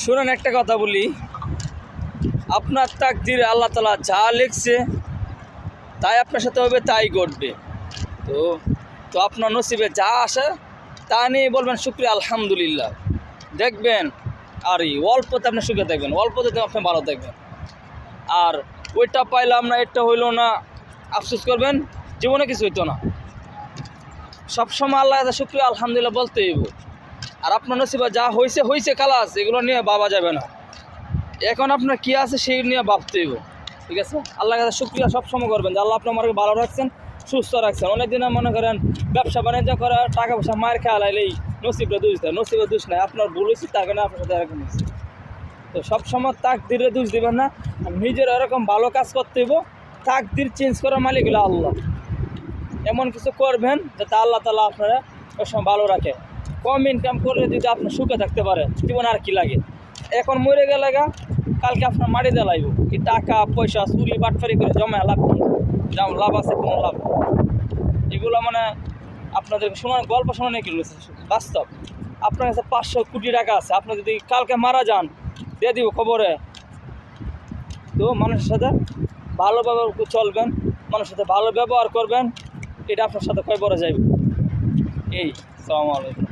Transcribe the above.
শুনেন একটা কথা বলি, আপনার তাকদিরে আল্লাহ তাআলা যা লিখছে তাই আপনার সাথে হবে, তাই ঘটবে। তো তো আপনার নসিবে যা আসে তা নিয়ে বলবেন শুকরিয়া আলহামদুলিল্লাহ, দেখবেন আর এই অল্পতে আপনি সুখে দেখবেন, অল্পতে আপনি ভালো দেখবেন। আর ওইটা পাইলাম না, এটা হইলো না, আফসোস করবেন, জীবনে কিছু হইতো না। সবসময় আল্লাহ শুকরিয়া আলহামদুলিল্লাহ বলতে হইব। আর আপনার নসিবে যা হয়েছে হয়েছে কালাস, এগুলো নিয়ে ভাবা যাবে না। এখন আপনার কী আছে সেই নিয়ে ভাবতে হইব, ঠিক আছে? আল্লাহর কাছে শুকরিয়া সবসময় করবেন যে আল্লাহ আপনি আমাকে ভালো রাখছেন, সুস্থ রাখছেন। অনেক দিনে মনে করেন ব্যবসা বাণিজ্য করা, টাকা পয়সা মায়ের খেয়াল আইলেই নসিবটা দোষ দেয়। নসিবে দোষ নাই, আপনার ভুল হয়েছে, তার কারণে আপনার সাথে এরকম হয়েছে। তো সবসময় তাকদিরে দোষ দেবেন না, নিজের এরকম ভালো কাজ করতে হইব। তাকদির চেঞ্জ করার মালিক হলো আল্লাহ। এমন কিছু করবেন যাতে আল্লাহ তাআলা আপনারা ওই সময় ভালো রাখে। কম ইনকাম করলে যদি আপনি সুখে থাকতে পারেন, জীবনে আর কি লাগে? এখন মরে গেলে কালকে আপনার মাটি দিয়ে লাগবে। এই টাকা পয়সা চুরি বাটফারি করে জমা লাভ কি? লাভ আছে? কোনো লাভ নেই। এগুলো মানে আপনাদের শোনার গল্প শোনানো কি রয়েছে, বাস্তব। আপনার কাছে 500 কোটি টাকা আছে, আপনি যদি কালকে মারা যান দিয়ে দিব খবরে। তো মানুষের সাথে ভালোভাবে চলবেন, মানুষের সাথে ভালো ব্যবহার করবেন, এটা আপনার সাথে কয় বড় যাইবে। এই আসসালামু আলাইকুম।